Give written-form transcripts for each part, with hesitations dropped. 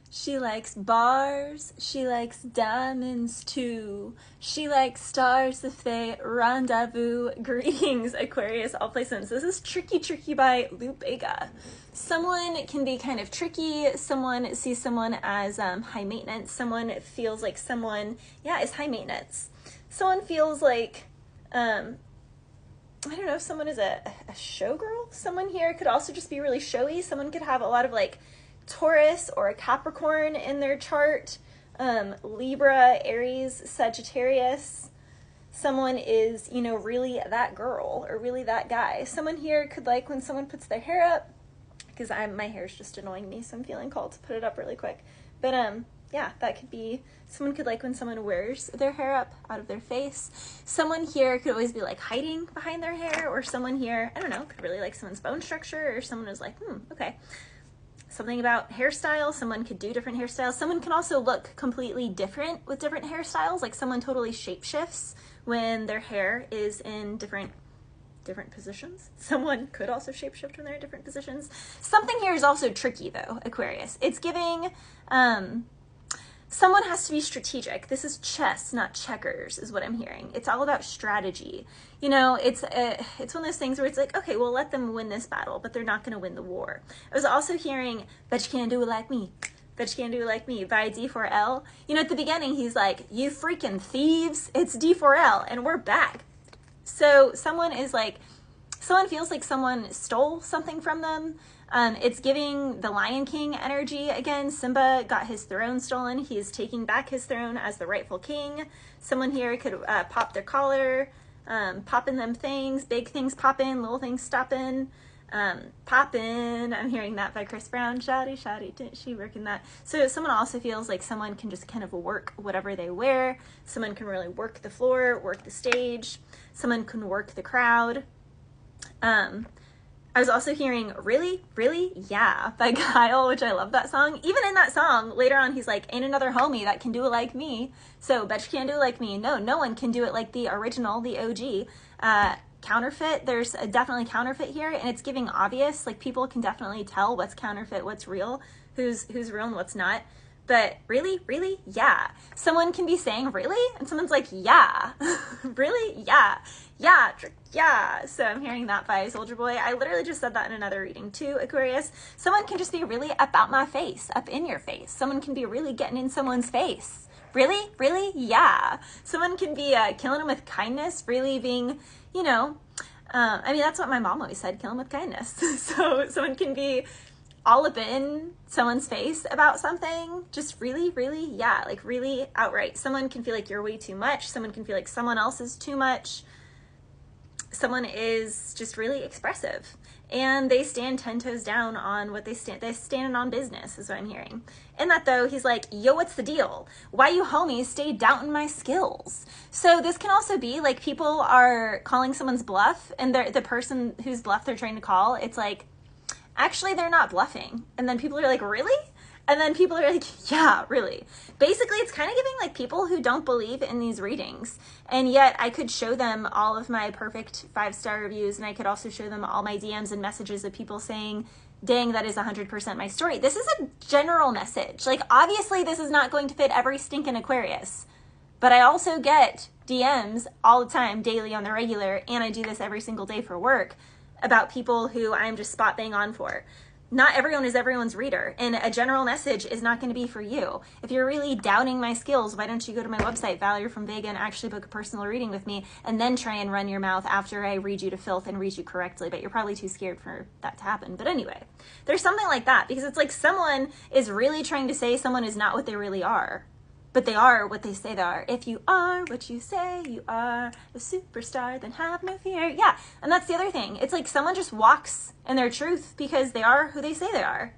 She likes bars, she likes diamonds too. She likes stars if they rendezvous. Greetings, Aquarius, all placements. This is Tricky Tricky by Vega. Someone can be kind of tricky. Someone sees someone as high maintenance. Someone feels like someone, is high maintenance. Someone feels like, I don't know, if someone is a showgirl. Someone here could also just be really showy. Someone could have a lot of like Taurus or a Capricorn in their chart, Libra, Aries, Sagittarius. Someone is, really that girl or really that guy. Someone here could like when someone puts their hair up, because my hair is just annoying me, so I'm feeling called to put it up really quick. But that could be, someone could like when someone wears their hair up out of their face. Someone here could always be like hiding behind their hair, or someone here, I don't know, could really like someone's bone structure, or someone who's like, okay. Something about hairstyle. Someone could do different hairstyles. Someone can also look completely different with different hairstyles. Like someone totally shapeshifts when their hair is in different positions. Someone could also shapeshift when they're in different positions. Something here is also tricky though, Aquarius. It's giving, someone has to be strategic. This is chess, not checkers, is what I'm hearing. It's all about strategy. It's one of those things where it's like, okay, we'll let them win this battle, but they're not going to win the war. I was also hearing, bet you can't do it like me. Bet you can't do it like me by D4L. At the beginning, he's like, you freaking thieves, it's D4L, and we're back. So someone feels like someone stole something from them. It's giving the Lion King energy again. Simba got his throne stolen. He is taking back his throne as the rightful king. Someone here could pop their collar, pop in them things, big things pop in, little things stop in, pop in. I'm hearing that by Chris Brown. Shoddy, didn't she work in that? So someone also feels like someone can just kind of work whatever they wear. Someone can really work the floor, work the stage. Someone can work the crowd. I was also hearing Really, Really, Yeah by Kyle, which I love that song. Even in that song, later on, he's like, ain't another homie that can do it like me. So, bet you can't do it like me. No one can do it like the original, the OG. Counterfeit, there's definitely counterfeit here, and it's giving obvious. Like, people can definitely tell what's counterfeit, what's real, who's real and what's not. But really, really, yeah. Someone can be saying really, and someone's like, yeah. Really? Yeah. Yeah. So I'm hearing that by Soldier Boy. I literally just said that in another reading too, Aquarius. Someone can just be really about my face, up in your face. Someone can be really getting in someone's face. Really? Really? Yeah. Someone can be killing them with kindness, really being, that's what my mom always said, kill them with kindness. So someone can be all up in someone's face about something, just really, really, like really outright. Someone can feel like you're way too much. Someone can feel like someone else is too much. Someone is just really expressive, and they stand 10 toes down on what they stand. They're standing on business, is what I'm hearing. In that though, he's like, yo, what's the deal? Why you homies stay doubting my skills? So this can also be like people are calling someone's bluff, and the person whose bluff they're trying to call, it's like, actually, they're not bluffing. And then people are like, really? And then people are like, yeah, really. Basically, it's kind of giving like people who don't believe in these readings. And yet I could show them all of my perfect 5-star reviews. And I could also show them all my DMs and messages of people saying, dang, that is 100% my story. This is a general message. Like, obviously, this is not going to fit every stinking Aquarius. But I also get DMs all the time, daily on the regular. And I do this every single day for work, about people who I'm just spot bang on for. Not everyone is everyone's reader, and a general message is not going to be for you. If you're really doubting my skills, why don't you go to my website, ValeriefromVega, and actually book a personal reading with me, and then try and run your mouth after I read you to filth and read you correctly, but you're probably too scared for that to happen. But anyway, there's something like that, because it's like someone is really trying to say someone is not what they really are. But they are what they say they are. If you are what you say you are, a superstar, then have no fear. Yeah, and that's the other thing. It's like someone just walks in their truth because they are who they say they are.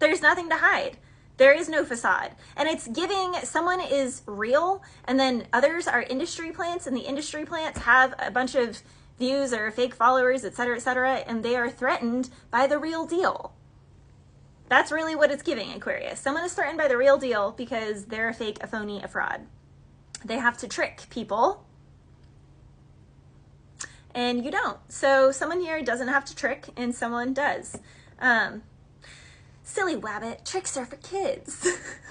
There's nothing to hide. There is no facade. And it's giving someone is real, and then others are industry plants, and the industry plants have a bunch of views or fake followers, etc., and they are threatened by the real deal. That's really what it's giving, Aquarius. Someone is threatened by the real deal because they're a fake, a phony, a fraud. They have to trick people, and you don't. So someone here doesn't have to trick, and someone does. Silly Wabbit, tricks are for kids.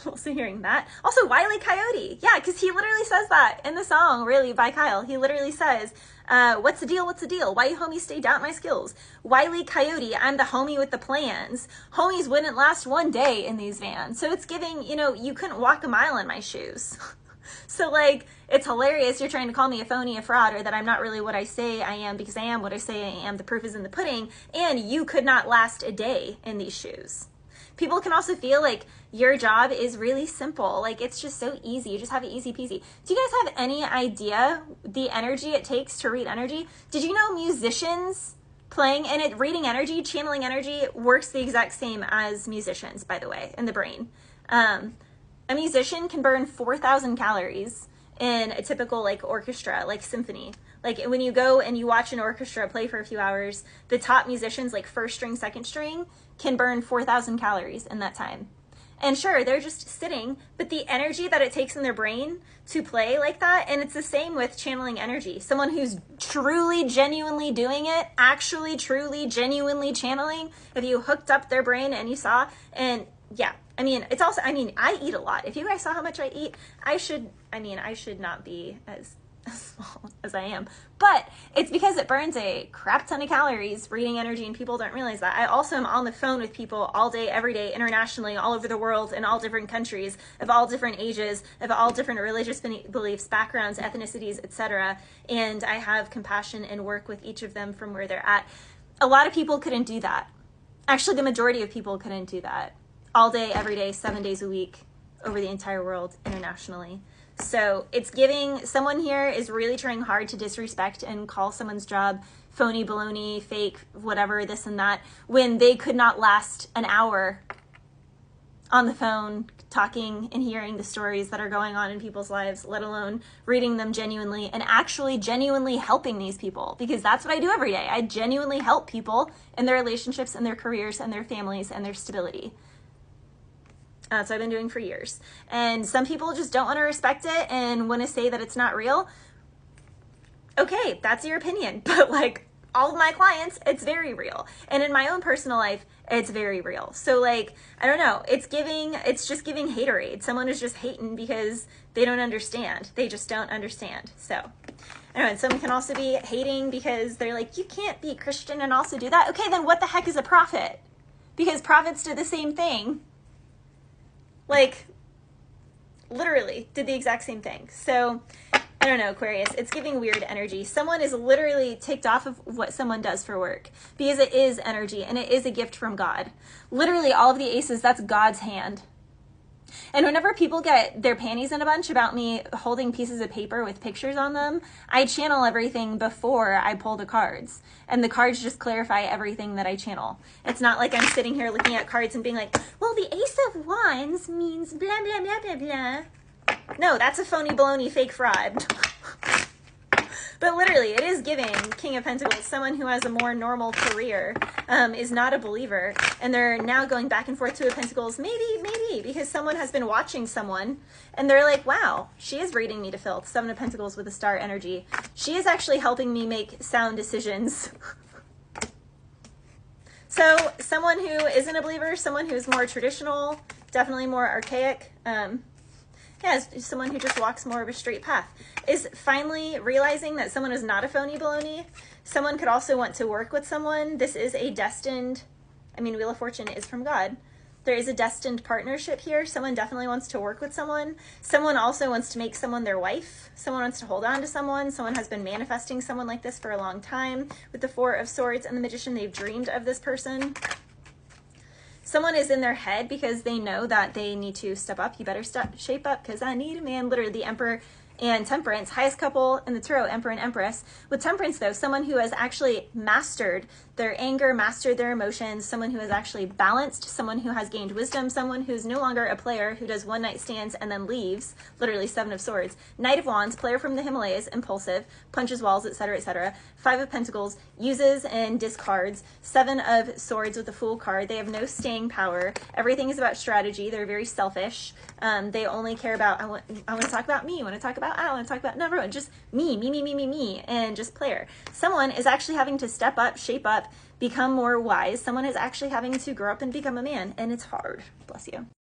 Also hearing that. Also, Wile E. Coyote. Yeah, because he literally says that in the song, really, by Kyle. He literally says, what's the deal, what's the deal? Why you homies stay doubt my skills? Wile E. Coyote, I'm the homie with the plans. Homies wouldn't last one day in these vans. So it's giving, you know, you couldn't walk a mile in my shoes. So, like, it's hilarious you're trying to call me a phony, a fraud, or that I'm not really what I say I am because I am what I say I am. The proof is in the pudding. And you could not last a day in these shoes. People can also feel like your job is really simple. Like, it's just so easy. You just have it easy peasy. Do you guys have any idea the energy it takes to read energy? Did you know musicians playing and it reading energy, channeling energy works the exact same as musicians, by the way, in the brain. A musician can burn 4,000 calories in a typical like orchestra, like symphony. Like when you go and you watch an orchestra play for a few hours, the top musicians, like first string, second string, can burn 4,000 calories in that time. And sure, they're just sitting, but the energy that it takes in their brain to play like that, and it's the same with channeling energy. Someone who's truly, genuinely doing it, actually, truly, genuinely channeling, if you hooked up their brain and you saw, and yeah, I mean, it's also, I mean, I eat a lot. If you guys saw how much I eat, I should not be as small as I am, but it's because it burns a crap ton of calories reading energy, and people don't realize that. I also am on the phone with people all day, every day, internationally, all over the world, in all different countries, of all different ages, of all different religious beliefs, backgrounds, ethnicities, etc. And I have compassion and work with each of them from where they're at. A lot of people couldn't do that. Actually, the majority of people couldn't do that. All day, every day, 7 days a week, over the entire world, internationally. So it's giving, someone here is really trying hard to disrespect and call someone's job phony, baloney, fake, whatever, this and that, when they could not last an hour on the phone talking and hearing the stories that are going on in people's lives, let alone reading them genuinely and actually genuinely helping these people, because that's what I do every day. I genuinely help people in their relationships and their careers and their families and their stability. That's what I've been doing for years. And some people just don't want to respect it and want to say that it's not real. Okay, that's your opinion. But like all of my clients, it's very real. And in my own personal life, it's very real. So like, I don't know, it's just giving haterade. Someone is just hating because they don't understand. They just don't understand. So I don't know, and someone can also be hating because they're like, you can't be Christian and also do that. Okay, then what the heck is a prophet? Because prophets did the same thing. Like, literally did the exact same thing. So, I don't know, Aquarius, it's giving weird energy. Someone is literally ticked off of what someone does for work because it is energy and it is a gift from God. Literally, all of the aces, that's God's hand. And whenever people get their panties in a bunch about me holding pieces of paper with pictures on them, I channel everything before I pull the cards. And the cards just clarify everything that I channel. It's not like I'm sitting here looking at cards and being like, well, the Ace of Wands means blah, blah, blah, blah, blah. No, that's a phony, baloney, fake fraud. But literally, it is giving King of Pentacles, someone who has a more normal career, is not a believer, and they're now going back and forth to a Pentacles, maybe, because someone has been watching someone, and they're like, wow, she is reading me to filth. 7 of Pentacles with a star energy. She is actually helping me make sound decisions. So someone who isn't a believer, someone who is more traditional, definitely more archaic, yeah, someone who just walks more of a straight path, is finally realizing that someone is not a phony baloney. Someone could also want to work with someone. This is a destined, I mean, Wheel of Fortune is from God. There is a destined partnership here. Someone definitely wants to work with someone. Someone also wants to make someone their wife. Someone wants to hold on to someone. Someone has been manifesting someone like this for a long time. With the 4 of Swords and the Magician, they've dreamed of this person. Someone is in their head because they know that they need to step up. You better shape up because I need a man. Literally, the Emperor and Temperance, highest couple in the tarot, Emperor and Empress. With Temperance, though, someone who has actually mastered their anger, mastered their emotions, someone who has actually balanced, someone who has gained wisdom, someone who's no longer a player who does one-night stands and then leaves, literally 7 of Swords. Knight of Wands, player from the Himalayas, impulsive, punches walls, etc., etc. 5 of Pentacles, uses and discards. 7 of Swords with the Fool card. They have no staying power. Everything is about strategy. They're very selfish. They only care about, I want to talk about me. I want to talk about about, I don't want to talk about, no, everyone, just me, and just player. Someone is actually having to step up, shape up, become more wise. Someone is actually having to grow up and become a man, and it's hard. Bless you.